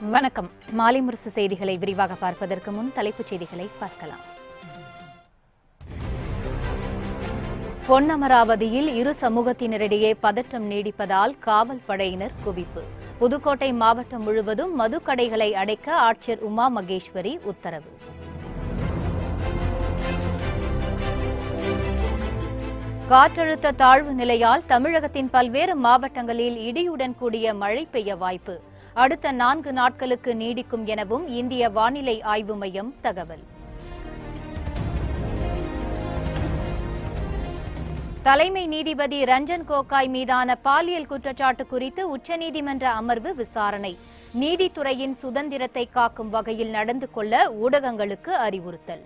வணக்கம். மாலை முரசு செய்திகளை விரிவாக பார்ப்பதற்கு முன் தலைப்புச் செய்திகளை பார்க்கலாம். பொன்னமராவதியில் இரு சமூகத்தினரிடையே பதற்றம் நீடிப்பதால் காவல் படையினர் குவிப்பு. புதுக்கோட்டை மாவட்டம் முழுவதும் மதுக்கடைகளை அடைக்க ஆட்சியர் உமா மகேஸ்வரி உத்தரவு. காற்றழுத்த தாழ்வு நிலையால் தமிழகத்தின் பல்வேறு மாவட்டங்களில் இடியுடன் கூடிய மழை பெய்ய வாய்ப்பு. அடுத்த 4 நாட்களுக்கு நீடிக்கும் எனவும் இந்திய வானிலை ஆய்வு மையம் தகவல். தலைமை நீதிபதி ரஞ்சன் கோகாய் மீதான பாலியல் குற்றச்சாட்டு குறித்து உச்சநீதிமன்ற அமர்வு விசாரணை. நீதித்துறையின் சுதந்திரத்தை காக்கும் வகையில் நடந்து கொள்ள ஊடகங்களுக்கு அறிவுறுத்தல்.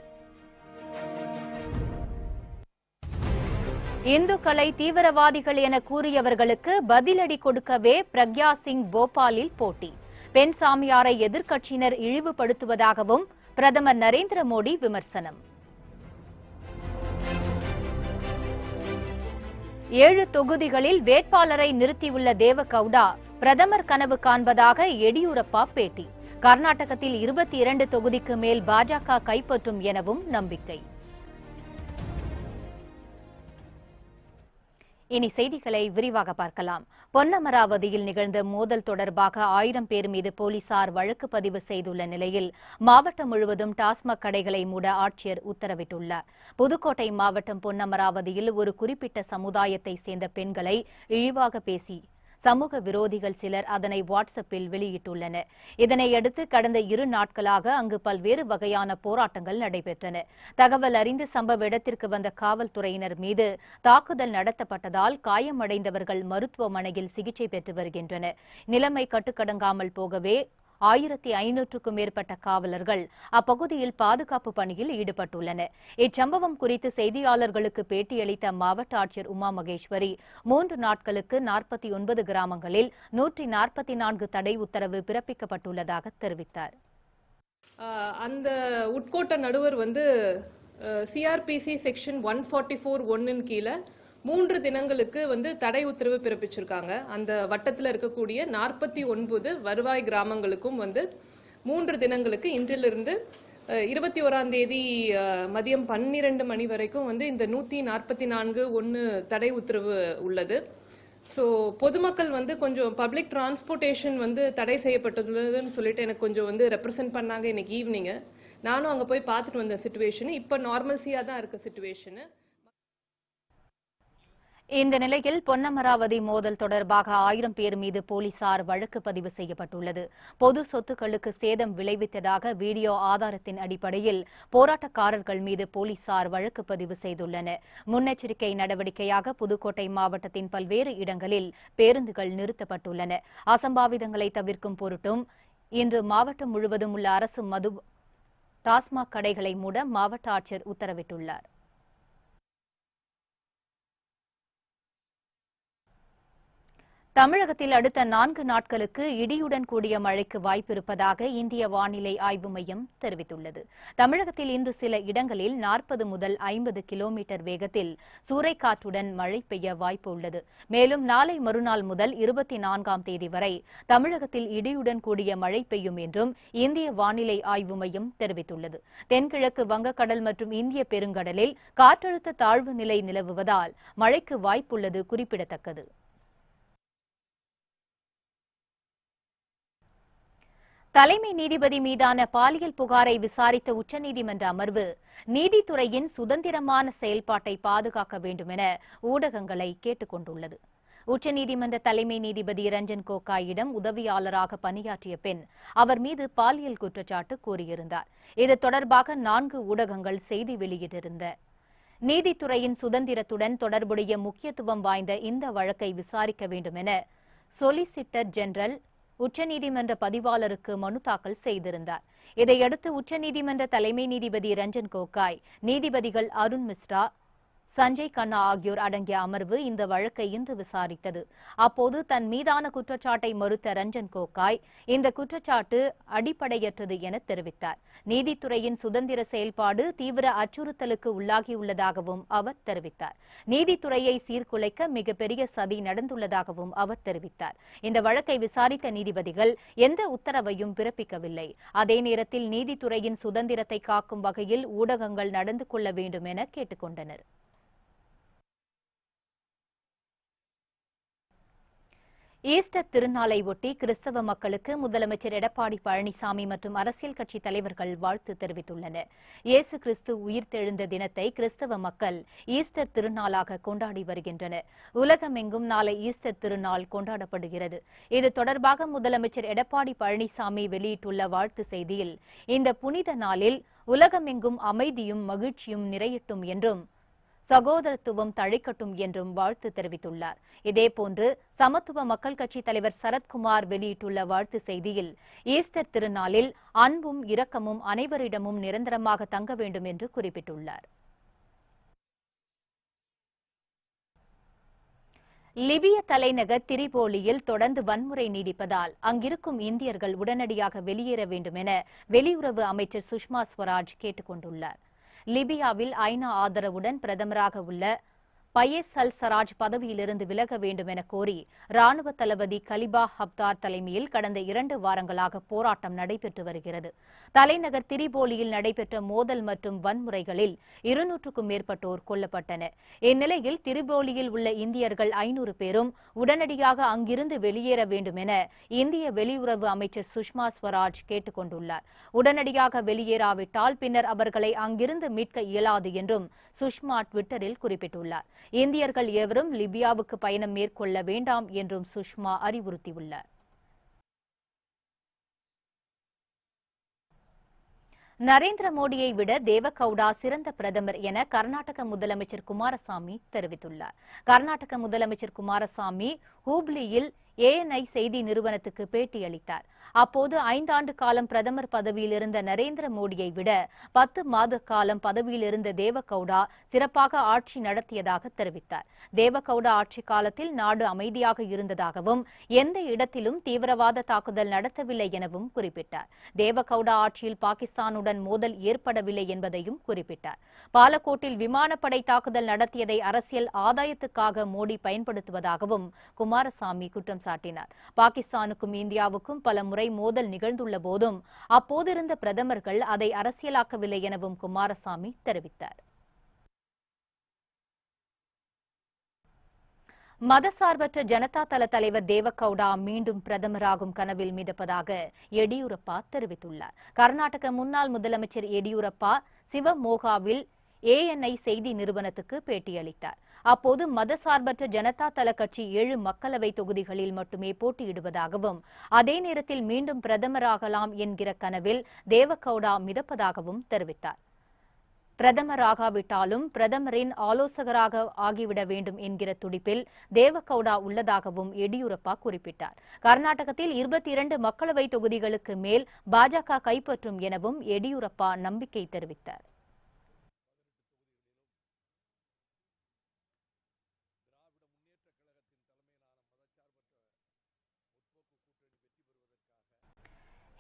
இந்துக்களை தீவிரவாதிகள் என கூறியவர்களுக்கு பதிலடி கொடுக்கவே பிரக்யா சிங் போபாலில் போட்டி. பெண் சாமியாரை எதிர்க்கட்சியினர் இழிவுபடுத்துவதாகவும் பிரதமர் நரேந்திர மோடி விமர்சனம். 7 தொகுதிகளில் வேட்பாளரை நிறுத்தியுள்ள தேவகவுடா பிரதமர் கனவு காண்பதாக எடியூரப்பா பேட்டி. கர்நாடகத்தில் 22 தொகுதிக்கு மேல் பாஜக கைப்பற்றும் எனவும் நம்பிக்கை. இனி செய்திகளை விரிவாக பார்க்கலாம். பொன்னமராவதியில் நிகழ்ந்த மோதல் தொடர்பாக 1000 பேர் மீது போலீசார் வழக்கு பதிவு செய்துள்ள நிலையில் மாவட்டம் முழுவதும் டாஸ்மாக் கடைகளை மூட ஆட்சியர் உத்தரவிட்டுள்ளார். புதுக்கோட்டை மாவட்டம் பொன்னமராவதியில் ஒரு குறிப்பிட்ட சமுதாயத்தை சேர்ந்த பெண்களை இழிவாக பேசி சமூக விரோதிகள் சிலர் அதனை வாட்ஸ்அப்பில் வெளியிட்டுள்ளனர். இதனையடுத்து கடந்த 2 நாட்களாக அங்கு பல்வேறு வகையான போராட்டங்கள் நடைபெற்றன. தகவல் அறிந்து சம்பவ இடத்திற்கு வந்த காவல்துறையினர் மீது தாக்குதல் நடத்தப்பட்டதால் காயமடைந்தவர்கள் மருத்துவமனையில் சிகிச்சை பெற்று வருகின்றனர். நிலைமை கட்டுக்கடங்காமல் போகவே 1500க்கும் மேற்பட்ட காவலர்கள் அப்பகுதியில் பாதுகாப்பு பணியில் ஈடுபட்டுள்ளனர். இச்சம்பவம் குறித்து செய்தியாளர்களுக்கு பேட்டியளித்த மாவட்ட ஆட்சியர் உமா மகேஸ்வரி 3 நாட்களுக்கு 49 கிராமங்களில் 144 தடை உத்தரவு பிறப்பிக்கப்பட்டுள்ளதாக தெரிவித்தார். அந்த உட்கோட்ட நடுவர் சிஆர்பிசி செக்ஷன் 144(1) கீழே 3 தினங்களுக்கு தடை உத்தரவு பிறப்பிச்சிருக்காங்க. அந்த வட்டத்தில் இருக்கக்கூடிய 49 வருவாய் கிராமங்களுக்கும் 3 தினங்களுக்கு இன்றிலிருந்து 21ஆம் தேதி மதியம் 12 மணி வரைக்கும் இந்த 144(1) தடை உத்தரவு உள்ளது. ஸோ பொதுமக்கள் கொஞ்சம் பப்ளிக் டிரான்ஸ்போர்ட்டேஷன் தடை செய்யப்பட்டுள்ளதுன்னு சொல்லிட்டு எனக்கு கொஞ்சம் ரெப்ரசென்ட் பண்ணாங்க இன்னைக்கு ஈவினிங்கு. நானும் அங்கே போய் பார்த்துட்டு வந்த சிச்சுவேஷன் இப்போ நார்மல்சியாக தான் இருக்க சிச்சுவேஷனு. இந்த நிலையில் பொன்னமராவதி மோதல் தொடர்பாக 1000 பேர் மீது போலீசார் வழக்கு பதிவு செய்யப்பட்டுள்ளது. பொது சொத்துக்களுக்கு சேதம் விளைவித்ததாக வீடியோ ஆதாரத்தின் அடிப்படையில் போராட்டக்காரர்கள் மீது போலீசார் வழக்கு பதிவு செய்துள்ளனர். முன்னெச்சரிக்கை நடவடிக்கையாக புதுக்கோட்டை மாவட்டத்தின் பல்வேறு இடங்களில் பேருந்துகள் நிறுத்தப்பட்டுள்ளன. அசம்பாவிதங்களை தவிர்க்கும் பொருட்டும் இன்று மாவட்டம் முழுவதும் உள்ள அரசு மது டாஸ்மாக் கடைகளை மூட மாவட்ட ஆட்சியர் உத்தரவிட்டுள்ளார். தமிழகத்தில் அடுத்த 4 நாட்களுக்கு இடியுடன் கூடிய மழைக்கு வாய்ப்பிருப்பதாக இந்திய வானிலை ஆய்வு மையம் தெரிவித்துள்ளது. தமிழகத்தில் இன்று சில இடங்களில் 40 முதல் 50 கிலோமீட்டர் வேகத்தில் சூறைக்காற்றுடன் மழை பெய்ய வாய்ப்பு உள்ளது. மேலும் நாளை மறுநாள் முதல் 24ஆம் தேதி வரை தமிழகத்தில் இடியுடன் கூடிய மழை பெய்யும் என்றும் இந்திய வானிலை ஆய்வு மையம் தெரிவித்துள்ளது. தென்கிழக்கு வங்கக்கடல் மற்றும் இந்திய பெருங்கடலில் காற்றழுத்த தாழ்வு நிலை நிலவுவதால் மழைக்கு வாய்ப்புள்ளது குறிப்பிடத்தக்கது. தலைமை நீதிபதி மீதான பாலியல் புகாரை விசாரித்த உச்சநீதிமன்ற அமர்வு நீதித்துறையின் சுதந்திரமான செயல்பாட்டை பாதுகாக்க வேண்டும் என ஊடகங்களை கேட்டுக் கொண்டுள்ளது. உச்சநீதிமன்ற தலைமை நீதிபதி ரஞ்சன் கோகாயிடம் உதவியாளராக பணியாற்றிய பெண் அவர் மீது பாலியல் குற்றச்சாட்டு கூறியிருந்தார். இது தொடர்பாக 4 ஊடகங்கள் செய்தி வெளியிட்டிருந்த நீதித்துறையின் சுதந்திரத்துடன் தொடர்புடைய முக்கியத்துவம் வாய்ந்த இந்த வழக்கை விசாரிக்க வேண்டும் என சொலிசிட்டர் ஜெனரல் உச்சநீதிமன்ற பதிவாளருக்கு மனு தாக்கல் செய்திருந்தார். இதையடுத்து உச்சநீதிமன்ற தலைமை நீதிபதி ரஞ்சன் கோகாய் நீதிபதிகள் அருண் மிஸ்ரா, சஞ்சய் கண்ணா ஆகியோர் அடங்கிய அமர்வு இந்த வழக்கை இன்று விசாரித்தது. அப்போது தன் மீதான குற்றச்சாட்டை மறுத்த ரஞ்சன் கோகாய் இந்த குற்றச்சாட்டு அடிப்படையற்றது என தெரிவித்தார். நீதித்துறையின் சுதந்திர செயல்பாடு தீவிர அச்சுறுத்தலுக்கு உள்ளாகியுள்ளதாகவும் அவர் தெரிவித்தார். நீதித்துறையை சீர்குலைக்க மிகப்பெரிய சதி நடந்துள்ளதாகவும் அவர் தெரிவித்தார். இந்த வழக்கை விசாரித்த நீதிபதிகள் எந்த உத்தரவையும் பிறப்பிக்கவில்லை. அதே நேரத்தில் நீதித்துறையின் சுதந்திரத்தை காக்கும் வகையில் ஊடகங்கள் நடந்து கொள்ள வேண்டும் என கேட்டுக் கொண்டனர். ஈஸ்டர் திருநாளை ஒட்டி கிறிஸ்தவ மக்களுக்கு முதலமைச்சர் எடப்பாடி பழனிசாமி மற்றும் அரசியல் கட்சித் தலைவர்கள் வாழ்த்து தெரிவித்துள்ளனர். இயேசு கிறிஸ்து உயிர்த்தெழுந்த தினத்தை கிறிஸ்தவ மக்கள் ஈஸ்டர் திருநாளாக கொண்டாடி வருகின்றனர். உலகமெங்கும் நாளை ஈஸ்டர் திருநாள் கொண்டாடப்படுகிறது. இது தொடர்பாக முதலமைச்சர் எடப்பாடி பழனிசாமி வெளியிட்டுள்ள வாழ்த்து செய்தியில், இந்த புனித நாளில் உலகமெங்கும் அமைதியும் மகிழ்ச்சியும் நிறையட்டும் என்றும் சகோதரத்துவம் தழைக்கட்டும் என்றும் வாழ்த்து தெரிவித்துள்ளார். இதேபோன்று சமத்துவ மக்கள் கட்சித் தலைவர் சரத்குமார் வெளியிட்டுள்ள வாழ்த்து செய்தியில், ஈஸ்டர் திருநாளில் அன்பும் இரக்கமும் அனைவரிடமும் நிரந்தரமாக தங்க வேண்டும் என்று குறிப்பிட்டுள்ளார். லிபிய தலைநகர் திரிபோலியில் தொடர்ந்து வன்முறை நீடிப்பதால் அங்கிருக்கும் இந்தியர்கள் உடனடியாக வெளியேற வேண்டும் என வெளியுறவு அமைச்சர் சுஷ்மா ஸ்வராஜ் கேட்டுக் கொண்டுள்ளார். லிபியாவில் ஐநா ஆதரவுடன் பிரதமராக உள்ள பயஸ் அல் சராஜ் பதவியிலிருந்து விலக வேண்டும் என கோரி ராணுவ தளபதி கலிபா ஹப்தார் தலைமையில் கடந்த 2 வாரங்களாக போராட்டம் நடைபெற்று வருகிறது. தலைநகர் திரிபோலியில் நடைபெற்ற மோதல் மற்றும் வன்முறைகளில் 200க்கும் மேற்பட்டோர் கொல்லப்பட்டனர். இந்நிலையில் திரிபோலியில் உள்ள இந்தியர்கள் 500 பேரும் உடனடியாக அங்கிருந்து வெளியேற வேண்டும் என இந்திய வெளியுறவு அமைச்சர் சுஷ்மா ஸ்வராஜ் கேட்டுக் கொண்டுள்ளார். உடனடியாக வெளியேறாவிட்டால் பின்னர் அவர்களை அங்கிருந்து மீட்க இயலாது என்றும் சுஷ்மா ட்விட்டரில் குறிப்பிட்டுள்ளார். இந்தியர்கள் எவரும் லிபியாவுக்கு பயணம் மேற்கொள்ள வேண்டாம் என்றும் சுஷ்மா அறிவுறுத்தியுள்ளார். நரேந்திர மோடியை விட தேவகவுடா சிறந்த பிரதமர் என கர்நாடக முதலமைச்சர் குமாரசாமி தெரிவித்துள்ளார். கர்நாடக முதலமைச்சர் குமாரசாமி ஹூப்ளியில் ANI செய்தி நிறுவனத்துக்கு பேட்டியளித்தார். அப்போது 5 ஆண்டு காலம் பிரதமர் பதவியில் இருந்த நரேந்திர மோடியை விட 10 மாத காலம் பதவியில் இருந்த தேவகவுடா சிறப்பாக ஆட்சி நடத்தியதாக தெரிவித்தார். தேவகவுடா ஆட்சி காலத்தில் நாடு அமைதியாக இருந்ததாகவும் எந்த இடத்திலும் தீவிரவாத தாக்குதல் நடத்தவில்லை எனவும் குறிப்பிட்டார். தேவகவுடா ஆட்சியில் பாகிஸ்தானுடன் மோதல் ஏற்படவில்லை என்பதையும் குறிப்பிட்டார். பாலக்கோட்டில் விமானப்படை தாக்குதல் நடத்தியதை அரசியல் ஆதாயத்துக்காக மோடி பயன்படுத்துவதாகவும் குமாரசாமி குற்றம் சாட்டினார். பாகிஸ்தானுக்கும் இந்தியாவுக்கும் பல முறை மோதல் நிகழ்ந்துள்ள போதும் அப்போதிருந்த பிரதமர்கள் அதை அரசியலாக்கவில்லை எனவும் குமாரசாமி தெரிவித்தார். மதசார்பற்ற ஜனதா தள தலைவர் தேவகவுடா மீண்டும் பிரதமராகும் கனவில் மிதப்பதாக எடியூரப்பா தெரிவித்துள்ளார். கர்நாடக முன்னாள் முதலமைச்சர் எடியூரப்பா சிவமோகாவில் ANI செய்தி நிறுவனத்துக்கு பேட்டியளித்தார். அப்போது மதசார்பற்ற ஜனதா தள கட்சி 7 மக்களவை தொகுதிகளில் மட்டுமே போட்டியிடுவதாகவும் அதே நேரத்தில் மீண்டும் பிரதமராகலாம் என்கிற கனவில் தேவகவுடா மிதப்பதாகவும் தெரிவித்தார். பிரதமராகாவிட்டாலும் பிரதமரின் ஆலோசகராக ஆகிவிட வேண்டும் என்கிற துடிப்பில் தேவகவுடா உள்ளதாகவும் எடியூரப்பா குறிப்பிட்டார். கர்நாடகத்தில் 22 மக்களவை தொகுதிகளுக்கு மேல் பாஜக கைப்பற்றும் எனவும் எடியூரப்பா நம்பிக்கை தெரிவித்தார்.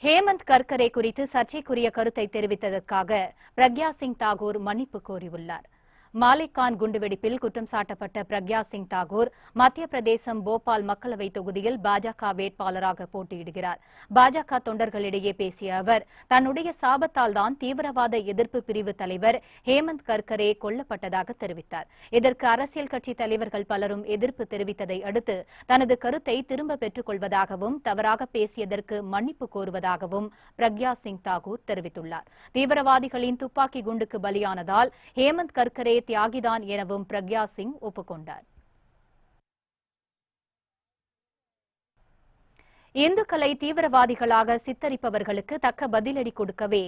ஹேமந்த் கர்கரே குறித்து சர்ச்சைக்குரிய கருத்தை தெரிவித்ததற்காக பிரக்யா சிங் தாகூர் மன்னிப்பு கோரியுள்ளார். மாலிகான் குண்டுவெடிப்பில் குற்றம் சாட்டப்பட்ட பிரக்யா சிங் தாகூர் மத்திய பிரதேசம் போபால் மக்களவை தொகுதியில் பாஜக வேட்பாளராக போட்டியிடுகிறார். பாஜக தொண்டர்களிடையே பேசிய அவர், தன்னுடைய சாபத்தால் தான் தீவிரவாத எதிர்ப்பு பிரிவு தலைவர் ஹேமந்த் கர்கரே கொல்லப்பட்டதாக தெரிவித்தார். இதற்கு அரசியல் கட்சி தலைவர்கள் பலரும் எதிர்ப்பு தெரிவித்ததை அடுத்து தனது கருத்தை திரும்ப பெற்றுக் கொள்வதாகவும் தவறாக பேசியதற்கு மன்னிப்பு கோருவதாகவும் பிரக்யா சிங் தாகூர் தெரிவித்துள்ளார். தீவிரவாதிகளின் துப்பாக்கி குண்டுக்கு பலியானதால் ஹேமந்த் கர்கரே தியாகிதான் எனவும் பிரக்யா சிங் ஒப்புக்கொண்டார். இந்துக்களை தீவிரவாதிகளாக சித்தரிப்பவர்களுக்கு தக்க பதிலடி கொடுக்கவே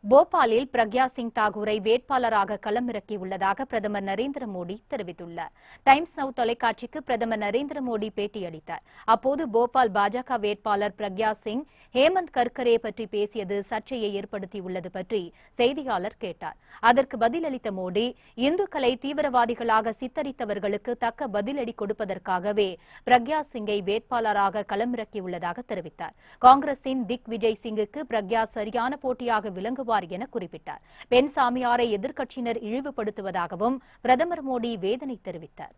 போபாலில் பிரக்யா சிங் தாகூரை வேட்பாளராக களமிறக்கியுள்ளதாக பிரதமர் நரேந்திர மோடி தெரிவித்துள்ளார். டைம்ஸ் நவ் தொலைக்காட்சிக்கு பிரதமர் நரேந்திர மோடி பேட்டியளித்தார். அப்போது போபால் பாஜக வேட்பாளர் பிரக்யா சிங் ஹேமந்த் கர்கரே பற்றி பேசியது சர்ச்சையை ஏற்படுத்தியுள்ளது பற்றி செய்தியாளர் கேட்டார். அதற்கு பதிலளித்த மோடி, இந்துக்களை தீவிரவாதிகளாக சித்தரித்தவர்களுக்கு தக்க பதிலடி கொடுப்பதற்காகவே பிரக்யா சிங்கை வேட்பாளராக களமிறக்கியுள்ளதாக தெரிவித்தார். காங்கிரசின் திக் விஜய் சிங்குக்கு பிரக்யா சரியான போட்டியாக விளங்குவார் என குறிப்பிட்டார். பெண் சாமியாரை எதிர்க்கட்சியினர் இழிவுபடுத்துவதாகவும் பிரதமர் மோடி வேதனை தெரிவித்தார்.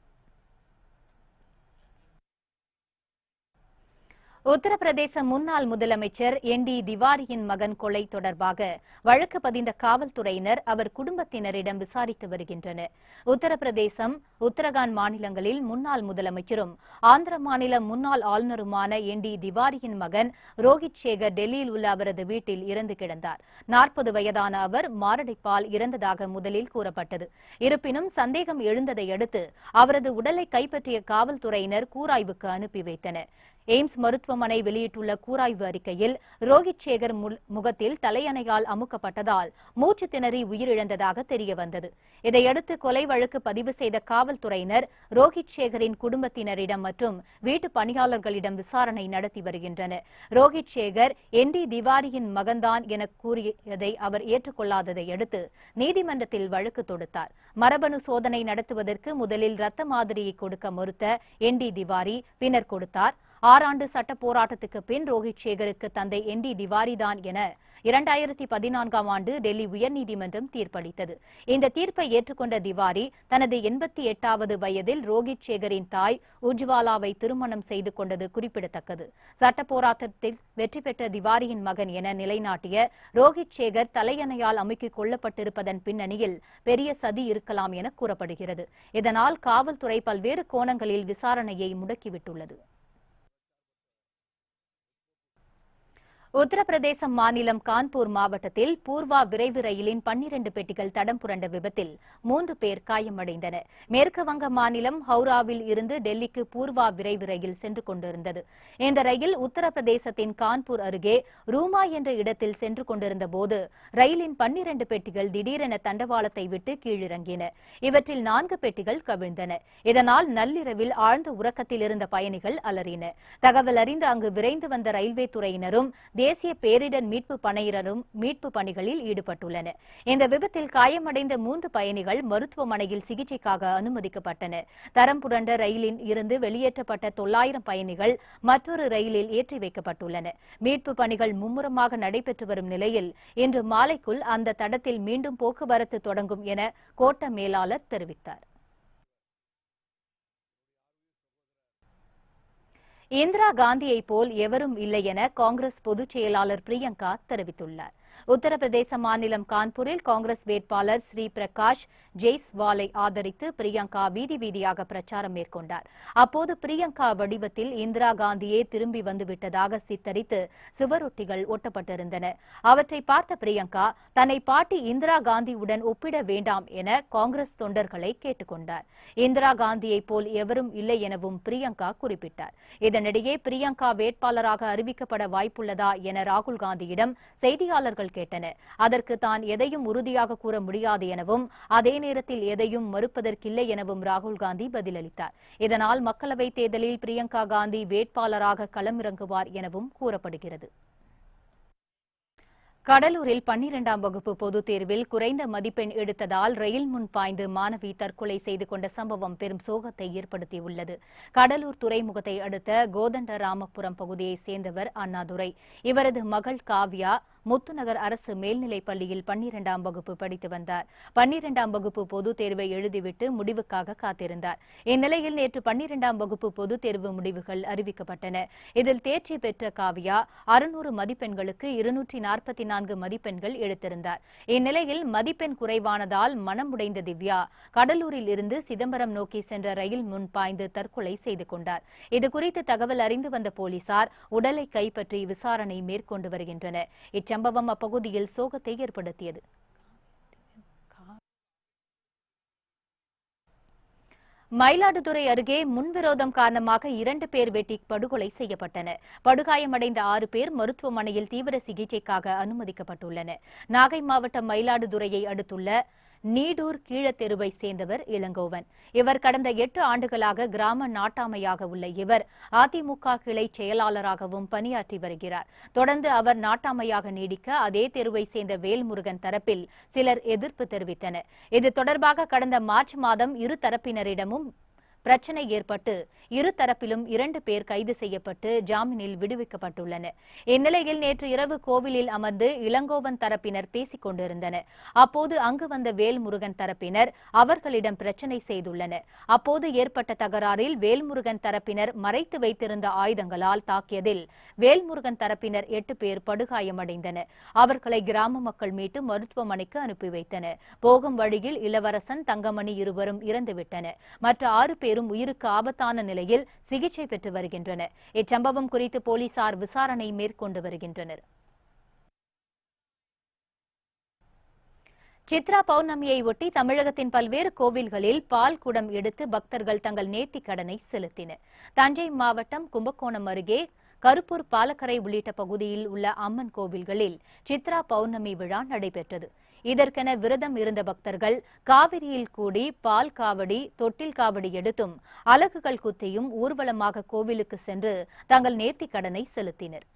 உத்தரப்பிரதேச முன்னாள் முதலமைச்சர் என்.டி. திவாரியின் மகன் கொலை தொடர்பாக வழக்கு பதிந்த காவல்துறையினர் அவர் குடும்பத்தினரிடம் விசாரித்து வருகின்றனர். உத்தரப்பிரதேசம், உத்தரகாண்ட் மாநிலங்களில் முன்னாள் முதலமைச்சரும் ஆந்திர மாநில முன்னாள் ஆளுநருமான என்.டி. திவாரியின் மகன் ரோஹித் சேகர் டெல்லியில் உள்ள அவரது வீட்டில் இறந்து கிடந்தார். 40 வயதான அவர் மாரடைப்பால் இறந்ததாக முதலில் கூறப்பட்டது. இருப்பினும் சந்தேகம் எழுந்ததை அடுத்து அவரது உடலை கைப்பற்றிய காவல்துறையினர் கூராய்வுக்கு அனுப்பி வைத்தனர். எய்ம்ஸ் மருத்துவமனை வெளியிட்டுள்ள கூராய்வு அறிக்கையில் ரோஹித் சேகர் முகத்தில் தலையணையால் அமுக்கப்பட்டதால் மூச்சு திணறி உயிரிழந்ததாக தெரியவந்தது. இதையடுத்து கொலை வழக்கு பதிவு செய்த காவல்துறையினர் ரோஹித் சேகரின் குடும்பத்தினரிடம் மற்றும் வீட்டு பணியாளர்களிடம் விசாரணை நடத்தி வருகின்றனர். ரோஹித் சேகர் என்.டி. திவாரியின் மகன்தான் என கூறியதை அவர் ஏற்றுக்கொள்ளாததை அடுத்து நீதிமன்றத்தில் வழக்கு தொடுத்தார். மரபணு சோதனை நடத்துவதற்கு முதலில் ரத்த மாதிரியை கொடுக்க மறுத்த என்.டி. திவாரி பின்னர் கொடுத்தார். 6 ஆண்டு சட்ட போராட்டத்துக்கு பின் ரோஹித் சேகருக்கு தந்தை என்.டி. திவாரிதான் என 2014ஆம் ஆண்டு டெல்லி உயர்நீதிமன்றம் தீர்ப்பளித்தது. இந்த தீர்ப்பை ஏற்றுக்கொண்ட திவாரி தனது 88வது வயதில் ரோஹித் சேகரின் தாய் உஜ்வாலாவை திருமணம் செய்து கொண்டது குறிப்பிடத்தக்கது. சட்ட போராட்டத்தில் வெற்றி பெற்ற திவாரியின் மகன் என நிலைநாட்டிய ரோஹித் சேகர் தலையணையால் அமுக்கிக் கொல்லப்பட்டிருப்பதன் பின்னணியில் பெரிய சதி இருக்கலாம் என கூறப்படுகிறது. இதனால் காவல்துறை பல்வேறு கோணங்களில் விசாரணையை முடக்கிவிட்டுள்ளது. உத்தரப்பிரதேச மாநிலம் கான்பூர் மாவட்டத்தில் பூர்வா விரைவு ரயிலின் 12 பெட்டிகள் தடம் புரண்ட விபத்தில் 3 பேர் காயமடைந்தனர். மேற்கு வங்க மாநிலம் ஹவுராவில் இருந்து டெல்லிக்கு பூர்வா விரைவு ரயில் சென்று கொண்டிருந்தது. இந்த ரயில் உத்தரப்பிரதேசத்தின் கான்பூர் அருகே ரூமா என்ற இடத்தில் சென்று கொண்டிருந்த போது ரயிலின் 12 பெட்டிகள் திடீரென தண்டவாளத்தை விட்டு கீழிறங்கின. இவற்றில் 4 பெட்டிகள் கவிழ்ந்தன. இதனால் நள்ளிரவில் ஆழ்ந்த உறக்கத்தில் இருந்த பயணிகள் அலறினர். தகவல் அறிந்து அங்கு விரைந்து வந்த ரயில்வே துறையினரும் தேசிய பேரிடர் மீட்பு படையினரும் மீட்பு பணிகளில் ஈடுபட்டுள்ளனர். இந்த விபத்தில் காயமடைந்த 3 பயணிகள் மருத்துவமனையில் சிகிச்சைக்காக அனுமதிக்கப்பட்டனர். தரம் புரண்ட ரயிலில் இருந்து வெளியேற்றப்பட்ட 900 பயணிகள் மற்றொரு ரயிலில் ஏற்றி வைக்கப்பட்டுள்ளனர். மீட்பு பணிகள் மும்முரமாக நடைபெற்று வரும் நிலையில் இன்று மாலைக்குள் அந்த தடத்தில் மீண்டும் போக்குவரத்து தொடங்கும் என கோட்ட மேலாளர் தெரிவித்தார். இந்திரா காந்தியைப் போல் எவரும் இல்லை என காங்கிரஸ் பொதுச் செயலாளர் பிரியங்கா தெரிவித்துள்ளார். உத்தரப்பிரதேச மாநிலம் கான்பூரில் காங்கிரஸ் வேட்பாளர் ஸ்ரீ பிரகாஷ் ஜெய்ஸ்வாலை ஆதரித்து பிரியங்கா வீதி வீதியாக பிரச்சாரம் மேற்கொண்டார். அப்போது பிரியங்கா வடிவத்தில் இந்திரா காந்தியே திரும்பி வந்துவிட்டதாக சித்தரித்து சுவரொட்டிகள் ஒட்டப்பட்டிருந்தன. அவற்றை பார்த்த பிரியங்கா தன்னை பாட்டி இந்திரா காந்தியுடன் ஒப்பிட வேண்டாம் என காங்கிரஸ் தொண்டர்களை கேட்டுக் கொண்டார். இந்திரா காந்தியைப் போல் எவரும் இல்லை எனவும் பிரியங்கா குறிப்பிட்டார். இதனிடையே பிரியங்கா வேட்பாளராக அறிவிக்கப்பட வாய்ப்புள்ளதா என ராகுல் காந்தியிடம் செய்தியாளர்கள் கேட்டனர். அதற்கு தான் எதையும் உறுதியாக கூற முடியாது எனவும் அதே நேரத்தில் எதையும் மறுப்பதற்கில்லை எனவும் ராகுல் காந்தி பதிலளித்தார். இதனால் மக்களவைத் தேர்தலில் பிரியங்கா காந்தி வேட்பாளராக களமிறங்குவார் எனவும் கூறப்படுகிறது. கடலூரில் 12ஆம் வகுப்பு பொதுத் தேர்வில் குறைந்த மதிப்பெண் எடுத்ததால் ரயில் முன் பாய்ந்து மாணவி தற்கொலை செய்து கொண்ட சம்பவம் பெரும் சோகத்தை ஏற்படுத்தியுள்ளது. கடலூர் துறைமுகத்தை அடுத்த கோதண்டராமபுரம் பகுதியைச் சேர்ந்தவர் அண்ணாதுரை. இவரது மகள் காவ்யா முத்துநகர் அரசு மேல்நிலைப் பள்ளியில் 12ஆம் வகுப்பு படித்து வந்தார். 12ஆம் வகுப்பு பொதுத் தேர்வை எழுதிவிட்டு முடிவுக்காக காத்திருந்தார். இந்நிலையில் நேற்று 12ஆம் வகுப்பு பொதுத் தேர்வு முடிவுகள் அறிவிக்கப்பட்டன. இதில் தேர்ச்சி பெற்ற காவ்யா 600 மதிப்பெண்களுக்கு 244 மதிப்பெண்கள் எடுத்திருந்தார். இந்நிலையில் மதிப்பெண் குறைவானதால் மனமுடைந்த திவ்யா கடலூரில் இருந்து சிதம்பரம் நோக்கி சென்ற ரயில் முன் பாய்ந்து தற்கொலை செய்து கொண்டார். இதுகுறித்து தகவல் அறிந்து வந்த போலீசார் உடலை கைப்பற்றி விசாரணை மேற்கொண்டு வருகின்றனர். இச்சம்பவம் அப்பகுதியில் சோகத்தை ஏற்படுத்தியது. மயிலாடுதுறை அருகே முன்விரோதம் காரணமாக 2 பேர் வெட்டி படுகொலை செய்யப்பட்டனர். படுகாயமடைந்த 6 பேர் மருத்துவமனையில் தீவிர சிகிச்சைக்காக அனுமதிக்கப்பட்டுள்ளனர். நாகை மாவட்டம் மயிலாடுதுறையை அடுத்துள்ள நீடூர் கீழத்தெருவை சேர்ந்தவர் இளங்கோவன். இவர் கடந்த 8 ஆண்டுகளாக கிராம நாட்டாமையாக உள்ள இவர் அதிமுக கிளை செயலாளராகவும் பணியாற்றி வருகிறார். தொடர்ந்து அவர் நாட்டாமையாக நீடிக்க அதே தெருவை சேர்ந்த வேல்முருகன் தரப்பில் சிலர் எதிர்ப்பு தெரிவித்தனர். இது தொடர்பாக கடந்த மார்ச் மாதம் இரு தரப்பினரிடமும் பிரச்சினை ஏற்பட்டு இரு தரப்பிலும் 2 பேர் கைது செய்யப்பட்டு ஜாமீனில் விடுவிக்கப்பட்டுள்ளனர். இந்நிலையில் நேற்று இரவு கோவிலில் அமர்ந்து இளங்கோவன் தரப்பினர் பேசிக் கொண்டிருந்தனர். அப்போது அங்கு வந்த வேல்முருகன் தரப்பினர் அவர்களிடம் பிரச்சினை செய்துள்ளனர். அப்போது ஏற்பட்ட தகராறில் வேல்முருகன் தரப்பினர் மறைத்து வைத்திருந்த ஆயுதங்களால் தாக்கியதில் வேல்முருகன் தரப்பினர் 8 பேர் படுகாயமடைந்தனர். அவர்களை கிராம மக்கள் மீட்டு மருத்துவமனைக்கு அனுப்பி வைத்தனர். போகும் வழியில் இளவரசன், தங்கமணி இருவரும் இறந்துவிட்டனர். மற்ற 6 பேரும் உயிருக்கு ஆபத்தான நிலையில் சிகிச்சை பெற்று வருகின்றனர். இச்சம்பவம் குறித்து போலீசார் விசாரணை மேற்கொண்டு வருகின்றனர். சித்ரா பௌர்ணமியை ஒட்டி தமிழகத்தின் பல்வேறு கோவில்களில் பால் குடம் எடுத்து பக்தர்கள் தங்கள் நேர்த்திக் கடனை செலுத்தினர். தஞ்சை மாவட்டம் கும்பகோணம் அருகே கருப்பூர், பாலக்கரை உள்ளிட்ட பகுதியில் உள்ள அம்மன் கோவில்களில் சித்ரா பௌர்ணமி விழா நடைபெற்றது. இதற்கென விரதம் இருந்த பக்தர்கள் காவிரியில் கூடி பால் காவடி, தொட்டில் காவடி எடுத்தும் அலகுகள் குத்தியும் ஊர்வலமாக கோவிலுக்கு சென்று தங்கள் நேர்த்திக் கடனை செலுத்தினர்.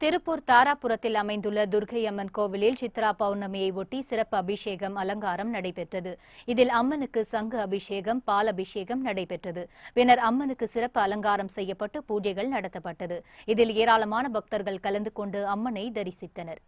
திருப்பூர் தாராபுரத்தில் அமைந்துள்ள துர்க்கை அம்மன் கோவிலில் சித்ரா பௌர்ணமியை ஒட்டி சிறப்பு அபிஷேகம், அலங்காரம் நடைபெற்றது. இதில் அம்மனுக்கு சங்கு அபிஷேகம், பால் அபிஷேகம் நடைபெற்றது. பின்னர் அம்மனுக்கு சிறப்பு அலங்காரம் செய்யப்பட்டு பூஜைகள் நடத்தப்பட்டது. இதில் ஏராளமான பக்தர்கள் கலந்து கொண்டு அம்மனை தரிசித்தனர்.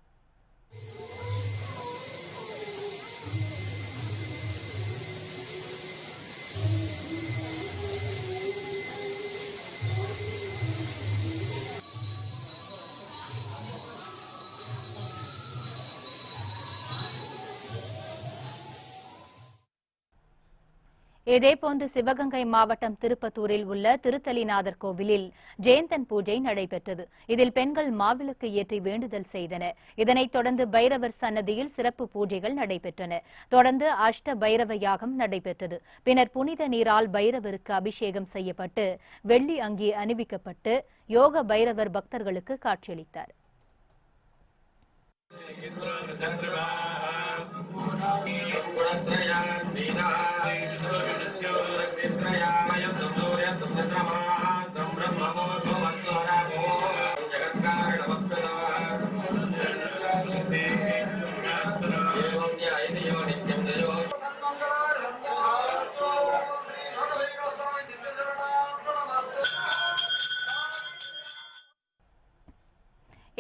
இதேபோன்று சிவகங்கை மாவட்டம் திருப்பத்தூரில் உள்ள திருத்தலிநாதர் கோவிலில் ஜெயந்தன் பூஜை நடைபெற்றது. இதில் பெண்கள் மாவிளக்கு ஏற்றி வேண்டுதல் செய்தனர். இதனைத் தொடர்ந்து பைரவர் சன்னதியில் சிறப்பு பூஜைகள் நடைபெற்றன. தொடர்ந்து அஷ்ட பைரவ யாகம் நடைபெற்றது. பின்னர் புனித நீரால் பைரவருக்கு அபிஷேகம் செய்யப்பட்டு வெள்ளி அங்கி அணிவிக்கப்பட்டு யோக பைரவர் பக்தர்களுக்கு காட்சியளித்தார்.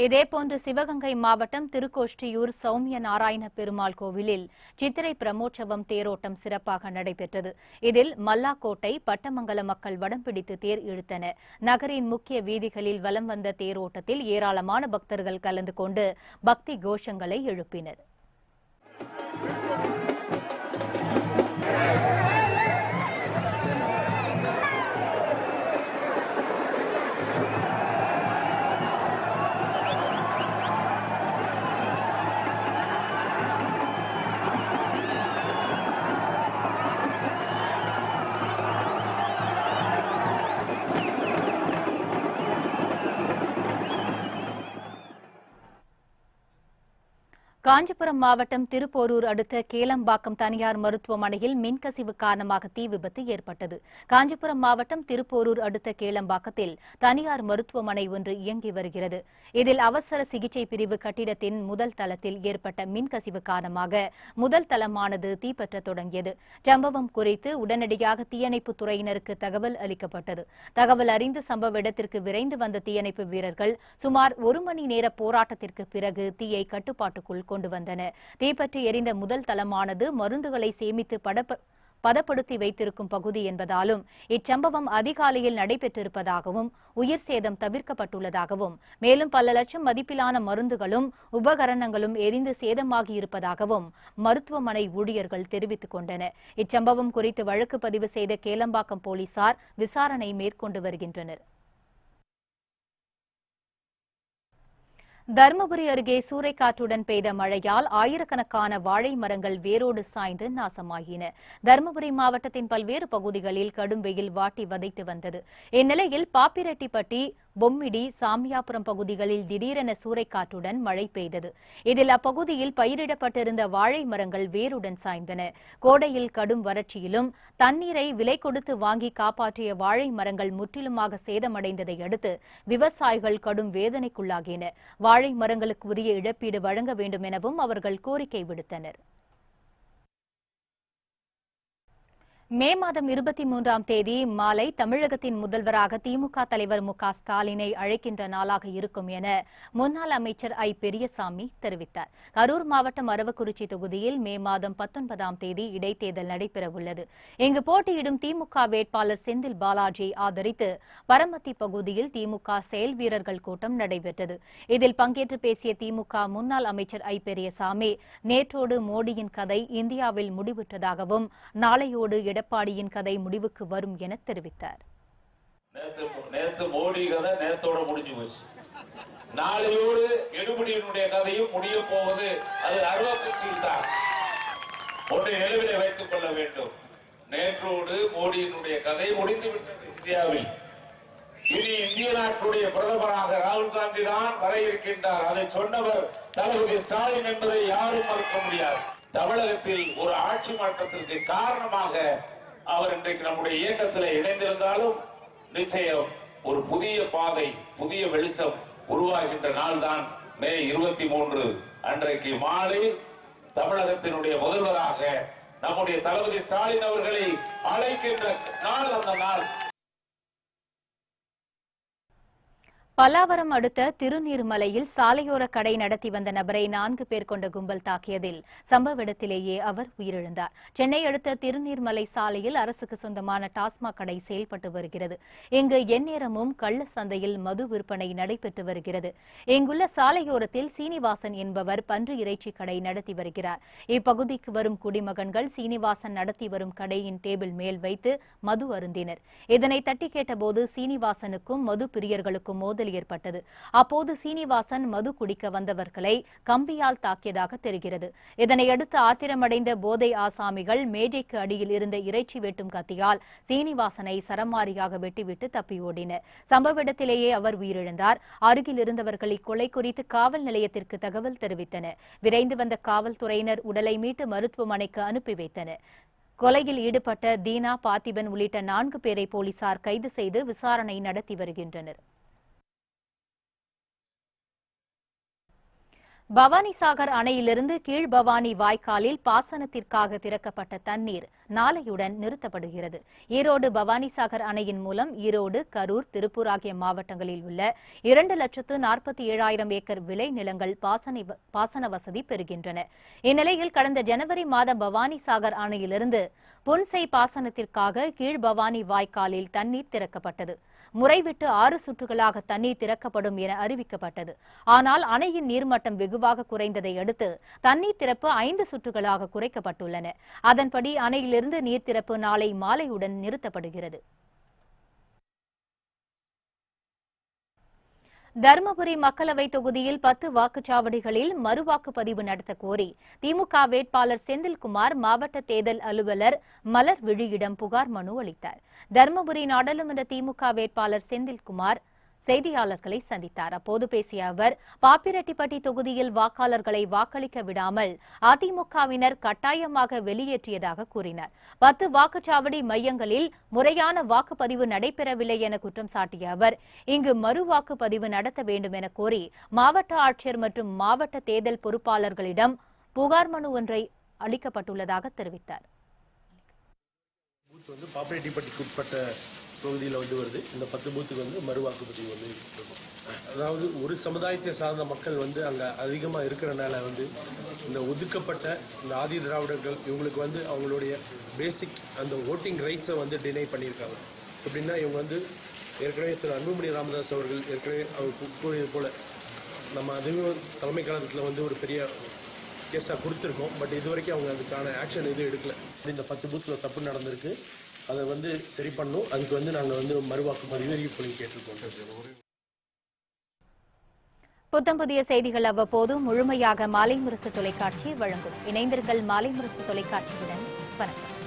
இதேபோன்று சிவகங்கை மாவட்டம் திருக்கோஷ்டியூர் சௌமிய நாராயண பெருமாள் கோவிலில் சித்திரை பிரமோற்சவம் தேரோட்டம் சிறப்பாக நடைபெற்றது. இதில் மல்லாக்கோட்டை, பட்டமங்கல மக்கள் வடம் பிடித்து தேர் இழுத்தனர். நகரின் முக்கிய வீதிகளில் வலம் வந்த தேரோட்டத்தில் ஏராளமான பக்தர்கள் கலந்து கொண்டு பக்தி கோஷங்களை எழுப்பினர். காஞ்சிபுரம் மாவட்டம் திருப்போரூர் அடுத்த கேளம்பாக்கம் தனியார் மருத்துவமனையில் மின்கசிவு காரணமாக தீ விபத்து ஏற்பட்டது. காஞ்சிபுரம் மாவட்டம் திருப்போரூர் அடுத்த கேளம்பாக்கத்தில் தனியார் மருத்துவமனை ஒன்று இயங்கி வருகிறது. இதில் அவசர சிகிச்சை பிரிவு கட்டிடத்தின் முதல் தளத்தில் ஏற்பட்ட மின்கசிவு காரணமாக முதல் தளமானது தீப்பற்ற தொடங்கியது. சம்பவம் குறித்து உடனடியாக தீயணைப்பு துறையினருக்கு தகவல் அளிக்கப்பட்டது. தகவல் அறிந்து சம்பவ இடத்திற்கு விரைந்து வந்த தீயணைப்பு வீரர்கள் சுமார் 1 மணி நேர போராட்டத்திற்கு பிறகு தீயை கட்டுப்பாட்டுக்குள் கொண்டு வந்தனர். தீப்பற்றி எரிந்த முதல் தளமானது மருந்துகளை சேமித்து பதப்படுத்தி வைத்திருக்கும் பகுதி என்பதாலும் இச்சம்பவம் அதிகாலையில் நடைபெற்றிருப்பதாகவும் உயிர் சேதம் தவிர்க்கப்பட்டுள்ளதாகவும் மேலும் பல லட்சம் மதிப்பிலான மருந்துகளும் உபகரணங்களும் எரிந்து சேதமாகியிருப்பதாகவும் மருத்துவமனை ஊழியர்கள் தெரிவித்துக் கொண்டனர். இச்சம்பவம் குறித்து வழக்கு பதிவு செய்த கேளம்பாக்கம் போலீசார் விசாரணை மேற்கொண்டு வருகின்றனர். தருமபுரி அருகே சூறைக்காற்றுடன் பெய்த மழையால் ஆயிரக்கணக்கான வாழை மரங்கள் வேரோடு சாய்ந்து நாசமாகின. தருமபுரி மாவட்டத்தின் பல்வேறு பகுதிகளில் கடும் வெயில் வாட்டி வதைத்து வந்தது. இந்நிலையில் பாப்பிரெட்டிப்பட்டி, பொம்மிடி, சாமியாபுரம் பகுதிகளில் திடீரென சூறைக்காற்றுடன் மழை பெய்தது. இதில் அப்பகுதியில் பயிரிடப்பட்டிருந்த வாழை மரங்கள் வேருடன் சாய்ந்தன. கோடையில் கடும் வறட்சியிலும் தண்ணீரை விலை கொடுத்து வாங்கி காப்பாற்றிய வாழை மரங்கள் முற்றிலுமாக சேதமடைந்ததை அடுத்து விவசாயிகள் கடும் வேதனைக்குள்ளாகினர். வாழை மரங்களுக்கு உரிய இழப்பீடு வழங்க வேண்டும் எனவும் அவர்கள் கோரிக்கை விடுத்தனர். மே மாதம் 23ஆம் தேதி மாலை தமிழகத்தின் முதல்வராக திமுக தலைவர் மு.க. ஸ்டாலினை அழைக்கின்ற நாளாக இருக்கும் என முன்னாள் அமைச்சர் ஐ. பெரியசாமி தெரிவித்தார். கரூர் மாவட்டம் அரவக்குறிச்சி தொகுதியில் மே மாதம் 19ஆம் தேதி இடைத்தேர்தல் நடைபெறவுள்ளது. இங்கு போட்டியிடும் திமுக வேட்பாளர் செந்தில் பாலாஜியை ஆதரித்து பரமத்தி பகுதியில் திமுக செயல் வீரர்கள் கூட்டம் நடைபெற்றது. இதில் பங்கேற்று பேசிய திமுக முன்னாள் அமைச்சர் ஐ. பெரியசாமி, நேற்றோடு மோடியின் கதை இந்தியாவில் முடிவுற்றதாகவும் நாளையோடு எடப்பாடியின் கதை முடிவுக்கு வரும் என தெரிவித்தார். நேத்து மோடி கதை நேத்தோட முடிஞ்சு போச்சு. நாளையோடு எடுபடியினுடைய கதையும் முடிய போவது அது அரவக்குறிச்சியில் தான். ஒன்றை நிலவிலே வைத்துக் கொள்ள வேண்டும். நேற்றோடு மோடியினுடைய கதை முடிந்துவிட்டது இந்தியாவில். இனி இந்திய நாட்டுடைய பிரதமராக ராகுல் காந்தி தான் வர இருக்கின்றார். அதை சொன்னவர் தளபதி ஸ்டாலின் என்பதை யாரும் மறுக்க முடியாது. தமிழகத்தில் ஒரு ஆட்சி மாற்றத்திற்கு காரணமாக அவர் இன்றைக்கு நம்முடைய இயக்கத்தில் இணைந்திருந்தாலும் நிச்சயம் ஒரு புதிய பாதை, புதிய வெளிச்சம் உருவாகின்ற நாள் தான் மே 23 அன்றைக்கு மாலை தமிழகத்தினுடைய முதல்வராக நம்முடைய தளபதி ஸ்டாலின் அவர்களை அழைக்கின்ற நாள் அந்த நாள். பல்லாவரம் அடுத்த திருநீர்மலையில் சாலையோர கடை நடத்தி வந்த நபரை 4 பேர் கொண்ட கும்பல் தாக்கியதில் சம்பவ இடத்திலேயே அவர் உயிரிழந்தார். சென்னை அடுத்த திருநீர்மலை சாலையில் அரசுக்கு சொந்தமான டாஸ்மாக் கடை செயல்பட்டு வருகிறது. இங்கு எந்நேரமும் கள்ள சந்தையில் மது விற்பனை நடைபெற்று வருகிறது. இங்குள்ள சாலையோரத்தில் சீனிவாசன் என்பவர் பன்றி இறைச்சி கடை நடத்தி வருகிறார். இப்பகுதிக்கு வரும் குடிமகன்கள் சீனிவாசன் நடத்தி வரும் கடையின் டேபிள் மேல் வைத்து மது அருந்தினர். இதனை தட்டி கேட்டபோது சீனிவாசனுக்கும் மது பிரியர்களுக்கும் மோதல் ஏற்பட்டது. அப்போது சீனிவாசன் மது குடிக்க வந்தவர்களை கம்பியால் தாக்கியதாக தெரிகிறது. இதனையடுத்து ஆத்திரமடைந்த போதை ஆசாமிகள் மேஜைக்கு அடியில் இருந்த இறைச்சி வெட்டும் கத்தியால் சீனிவாசனை சரமாரியாக வெட்டிவிட்டு தப்பி ஓடினர். சம்பவ இடத்திலேயே அவர் உயிரிழந்தார். அருகில் இருந்தவர்கள் இக்கொலை குறித்து காவல் நிலையத்திற்கு தகவல் தெரிவித்தனர். விரைந்து வந்த காவல்துறையினர் உடலை மீட்டு மருத்துவமனைக்கு அனுப்பி வைத்தனர். கொலையில் ஈடுபட்ட தீனா, பார்த்திபன் உள்ளிட்ட 4 பேரை போலீசார் கைது செய்து விசாரணை நடத்தி வருகின்றனர். பவானிசாகர் அணையிலிருந்து கீழ்பவானி வாய்க்காலில் பாசனத்திற்காக திறக்கப்பட்ட தண்ணீர் நாளையுடன் நிறுத்தப்படுகிறது. ஈரோடு பவானிசாகர் அணையின் மூலம் ஈரோடு, கரூர், திருப்பூர் ஆகிய மாவட்டங்களில் உள்ள 2,47,000 ஏக்கர் விளை நிலங்கள் பாசன வசதி பெறுகின்றன. இந்நிலையில் கடந்த ஜனவரி மாதம் பவானிசாகர் அணையிலிருந்து புன்சை பாசனத்திற்காக கீழ்பவானி வாய்க்காலில் தண்ணீர் திறக்கப்பட்டது. முறைவிட்டு 6 சுற்றுகளாக தண்ணீர் திறக்கப்படும் என அறிவிக்கப்பட்டது. ஆனால் அணையின் நீர்மட்டம் வெகுவாக குறைந்ததை அடுத்து தண்ணீர் திறப்பு 5 சுற்றுகளாக குறைக்கப்பட்டுள்ளன. அதன்படி அணையிலிருந்து நீர் திறப்பு நாளை மாலையுடன் நிறுத்தப்படுகிறது. தருமபுரி மக்களவை தொகுதியில் 10 வாக்குச்சாவடிகளில் மறுவாக்குப்பதிவு நடத்த கோரி திமுக வேட்பாளர் செந்தில்குமார் மாவட்ட தேர்தல் அலுவலர் மலர் விழியிடம் புகார் மனு அளித்தார். தருமபுரி நாடாளுமன்ற திமுக வேட்பாளர் செந்தில்குமார் செய்தியாளர்களை சந்தித்தார். அப்போது பேசிய அவர், பாப்பிரெட்டிப்பட்டி தொகுதியில் வாக்காளர்களை வாக்களிக்க விடாமல் அதிமுகவினர் கட்டாயமாக வெளியேற்றியதாக கூறினார். 10 வாக்குச்சாவடி மையங்களில் முறையான வாக்குப்பதிவு நடைபெறவில்லை என குற்றம் சாட்டிய அவர், இங்கு மறுவாக்குப்பதிவு நடத்த வேண்டும் என கோரி மாவட்ட ஆட்சியர் மற்றும் மாவட்ட தேர்தல் பொறுப்பாளர்களிடம் புகார் மனு ஒன்றை அளிக்கப்பட்டுள்ளதாக தெரிவித்தார். பாப்பிரெட்டிப்பட்டிக்கு உட்பட்ட தொகுதியில் வருது. இந்த 10 பூத்துக்கு மறுவாக்குப்பதிவு இருக்கும். அதாவது ஒரு சமுதாயத்தை சார்ந்த மக்கள் வந்து அங்கே அதிகமாக இருக்கிறனால வந்து இந்த ஒதுக்கப்பட்ட இந்த ஆதி திராவிடர்கள் இவங்களுக்கு வந்து அவங்களுடைய பேசிக் அந்த ஓட்டிங் ரைட்ஸை வந்து டினை பண்ணியிருக்காங்க. எப்படின்னா இவங்க வந்து ஏற்கனவே திரு அன்புமணி ராமதாஸ் அவர்கள் ஏற்கனவே அவர் கூறியது போல் நம்ம அதுவும் தலைமை கழகத்தில் வந்து ஒரு பெரிய கேஸாக கொடுத்துருக்கோம். பட் இது வரைக்கும் அவங்க அதுக்கான ஆக்ஷன் எதுவும் எடுக்கல. இந்த 10 பூத்தில் தப்பு நடந்திருக்கு, அதை வந்து சரி பண்ணணும். அதுக்கு வந்து நாங்கள் வந்து மறுவாக்கு பண்ணி கேட்டிருக்கோம். புத்தம் புதிய செய்திகள் அவ்வப்போது முழுமையாக மாலை முரசு தொலைக்காட்சி வழங்கும். இணைந்திருங்கள் மாலை முரசு தொலைக்காட்சியுடன். வணக்கம்.